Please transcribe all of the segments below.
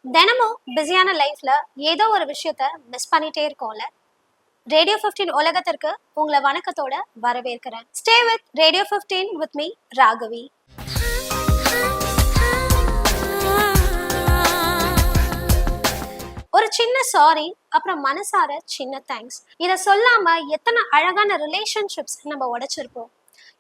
தினமும் பிஸியான லைஃப்ல ஏதோ ஒரு விஷயத்த மிஸ் பண்ணிட்டே இருக்கோம்ல. ரேடியோ 15 உலகத்திற்கு உங்களை வணக்கத்தோட வரவேற்கிறேன். Stay with radio 15 with me Raghavi. ஒரு சின்ன சாரி, அப்புறம் மனசார சின்ன தேங்க்ஸ். இதை சொல்லாம எத்தனை அழகான ரிலேஷன்ஷிப்ஸ் நம்ம உடைச்சிருப்போம்,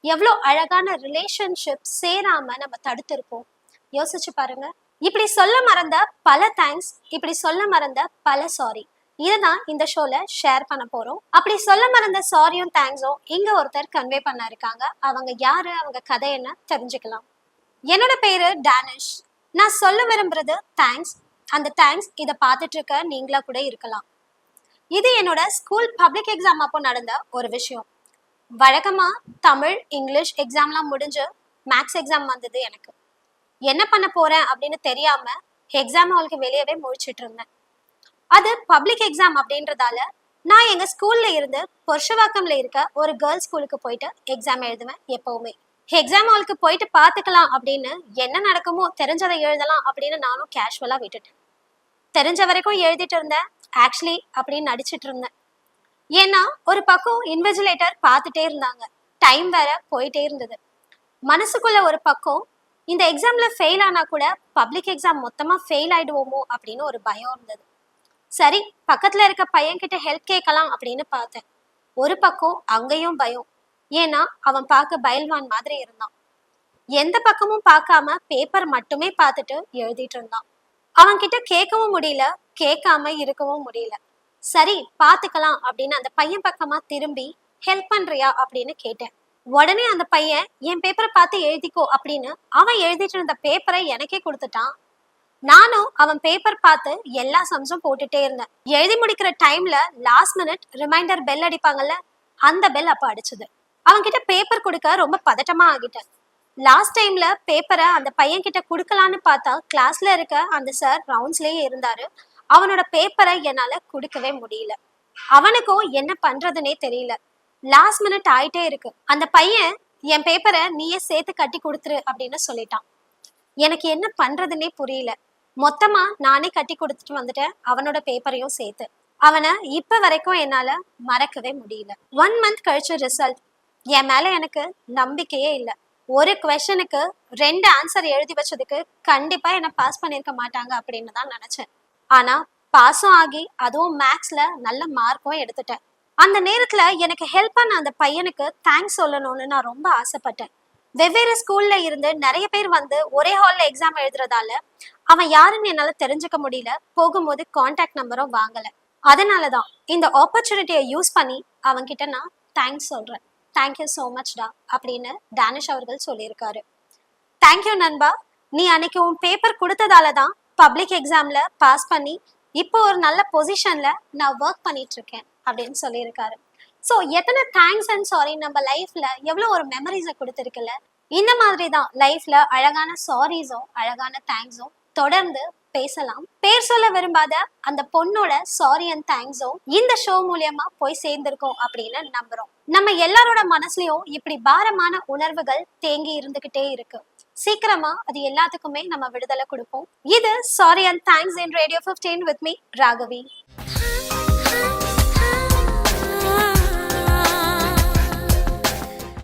எவ்வளோ அழகான ரிலேஷன்ஷிப் சேராம நம்ம தடுத்திருப்போம். யோசிச்சு பாருங்க. இப்படி சொல்ல மறந்த பல தேங்க்ஸ், இப்படி சொல்ல மறந்த பல சாரி, இதுதான் இந்த ஷோல ஷேர் பண்ண போறோம். அப்படி சொல்ல மறந்த சாரியும் தேங்க்ஸும் இங்க ஒருத்தர் கன்வே பண்ண இருக்காங்க. அவங்க யாரு, அவங்க கதை என்ன தெரிஞ்சுக்கலாம். என்னோட பேரு டானிஷ். நான் சொல்ல விரும்புறது தேங்க்ஸ். அந்த தேங்க்ஸ் இதை பார்த்துட்டு இருக்க நீங்களா கூட இருக்கலாம். இது என்னோட ஸ்கூல் பப்ளிக் எக்ஸாம் அப்போ நடந்த ஒரு விஷயம். வழக்கமா தமிழ், இங்கிலீஷ் எக்ஸாம்லாம் முடிஞ்சு மேக்ஸ் எக்ஸாம் வந்தது. எனக்கு என்ன பண்ண போறேன் அப்படின்னு தெரியாம எக்ஸாம் ஹாலுக்கு வெளியவே முழிச்சிட்டு இருந்தேன். அது பப்ளிக் எக்ஸாம் அப்படின்றதால நான் எங்க ஸ்கூல்ல இருந்து பொருஷவாக்கம்ல இருக்க ஒரு கேர்ள்ஸ் ஸ்கூலுக்கு போயிட்டு எக்ஸாம் எழுதுவேன். எப்பவுமே எக்ஸாம் ஹாலுக்கு போயிட்டு பார்த்துக்கலாம் அப்படின்னு, என்ன நடக்குமோ தெரிஞ்சதை எழுதலாம் அப்படின்னு நானும் கேஷுவலா விட்டுட்டேன். தெரிஞ்ச வரைக்கும் எழுதிட்டு இருந்தேன், ஆக்சுவலி அப்படின்னு நடிச்சிட்டு இருந்தேன். ஏன்னா ஒரு பக்கம் இன்விஜிலேட்டர் பார்த்துட்டே இருந்தாங்க, டைம் வேற போயிட்டே இருந்தது. மனசுக்குள்ள ஒரு பக்கம் இந்த எக்ஸாம்ல ஃபெயில் ஆனா கூட பப்ளிக் எக்ஸாம் மொத்தமா ஃபெயில் ஆயிடுவோமோ அப்படின்னு ஒரு பயம் இருந்தது. சரி, பக்கத்துல இருக்க பையன் கிட்ட ஹெல்ப் கேட்கலாம் அப்படின்னு பார்த்தேன். ஒரு பக்கம் அங்கேயும் பயம். ஏன்னா அவன் பார்க்க பயில்வான் மாதிரி இருந்தான். எந்த பக்கமும் பார்க்காம பேப்பர் மட்டுமே பார்த்துட்டு எழுதிட்டு இருந்தான். அவன் கிட்ட கேட்கவும் முடியல, கேட்காம இருக்கவும் முடியல. சரி பார்த்துக்கலாம் அப்படின்னு அந்த பையன் பக்கமா திரும்பி ஹெல்ப் பண்றியா அப்படின்னு கேட்டேன். உடனே அந்த பையன் என் பேப்பரை பார்த்து எழுதிக்கோ அப்படின்னு அவன் எழுதிட்டு இருந்த பேப்பரை எனக்கே கொடுத்துட்டான். நானும் அவன் பேப்பர் பார்த்து எல்லா சம்ஸும் போட்டுட்டே இருந்தேன். எழுதி முடிக்கிற டைம்ல லாஸ்ட் மினிட் ரிமைண்டர் பெல் அடிப்பாங்கல்ல, அந்த பெல் அப்ப அடிச்சது. அவன் கிட்ட பேப்பர் கொடுக்க ரொம்ப பதட்டமா ஆகிட்டேன். லாஸ்ட் டைம்ல பேப்பரை அந்த பையன் கிட்ட கொடுக்கலான்னு பார்த்தா கிளாஸ்ல இருக்க அந்த சார் ரவுண்ட்ஸ்லயே இருந்தாரு. அவனோட பேப்பரை என்னால கொடுக்கவே முடியல. அவனுக்கும் என்ன பண்றதுன்னே தெரியல. லாஸ்ட் மினிட் ஆயிட்டே இருக்கு. அந்த பையன் என் பேப்பரை நீயே சேர்த்து கட்டி கொடுத்துரு அப்படின்னு சொல்லிட்டான். எனக்கு என்ன பண்றதுன்னே புரியல. மொத்தமா நானே கட்டி கொடுத்துட்டு வந்துட்டேன், அவனோட பேப்பரையும் சேர்த்து. அவனை இப்ப வரைக்கும் என்னால மறக்கவே முடியல. 1 மந்த் கழிச்சு ரிசல்ட். என் மேல எனக்கு நம்பிக்கையே இல்லை. ஒரு குவெஸ்டனுக்கு 2 ஆன்சர் எழுதி வச்சதுக்கு கண்டிப்பா என்ன பாஸ் பண்ணிருக்க மாட்டாங்க அப்படின்னு தான் நினைச்சேன். ஆனா பாஸும் ஆகி, அதுவும் மேக்ஸ்ல நல்ல மார்க்கும் எடுத்துட்டேன். அந்த நேரத்துல எனக்கு ஹெல்ப் பண்ண அந்த பையனுக்கு தேங்க்ஸ் சொல்லணும்னு நான் ரொம்ப ஆசைப்பட்டேன். வெவ்வேறு ஸ்கூல்ல இருந்து நிறைய பேர் வந்து ஒரே ஹால்ல எக்ஸாம் எழுதுறதால அவன் யாருன்னு என்னால தெரிஞ்சுக்க முடியல. போகும்போது கான்டாக்ட் நம்பரும் வாங்கல. அதனாலதான் இந்த ஆப்பர்ச்சுனிட்டியை யூஸ் பண்ணி அவன்கிட்ட நான் தேங்க்ஸ் சொல்றேன். தேங்க்யூ ஸோ மச் டா அப்படின்னு டானிஷ் அவர்கள் சொல்லியிருக்காரு. தேங்க்யூ நண்பா, நீ அன்னைக்கு உன் பேப்பர் கொடுத்ததால தான் பப்ளிக் எக்ஸாம்ல பாஸ் பண்ணி இப்போ ஒரு நல்ல பொசிஷன்ல நான் ஒர்க் பண்ணிட்டு இருக்கேன் அப்படின்னு சொல்லியிருக்காரு. ஸோ எத்தனை தேங்க்ஸ் அண்ட் சாரி நம்ம லைஃப்ல எவ்வளோ ஒரு மெமரிஸை கொடுத்துருக்குல்ல. இந்த மாதிரி தான் லைஃப்ல அழகான சாரிஸும் அழகான தேங்க்ஸும் தொடர்ந்து பேசலாம். பேர் சொல்ல விரும்பாத அந்த பொண்ணோட சாரி அண்ட் தேங்க்ஸும் இந்த ஷோ மூலியமா போய் சேர்ந்திருக்கோம் அப்படின்னு நம்புறோம். நம்ம எல்லாரோட மனசுலயும் இப்படி பாரமான உணர்வுகள் தேங்கி இருந்துகிட்டே இருக்கு. சீக்கிரமா அது எல்லாத்துக்குமே நம்ம விடுதலை கொடுப்போம். இது sorry and thanks in radio 15 with me Raghavi.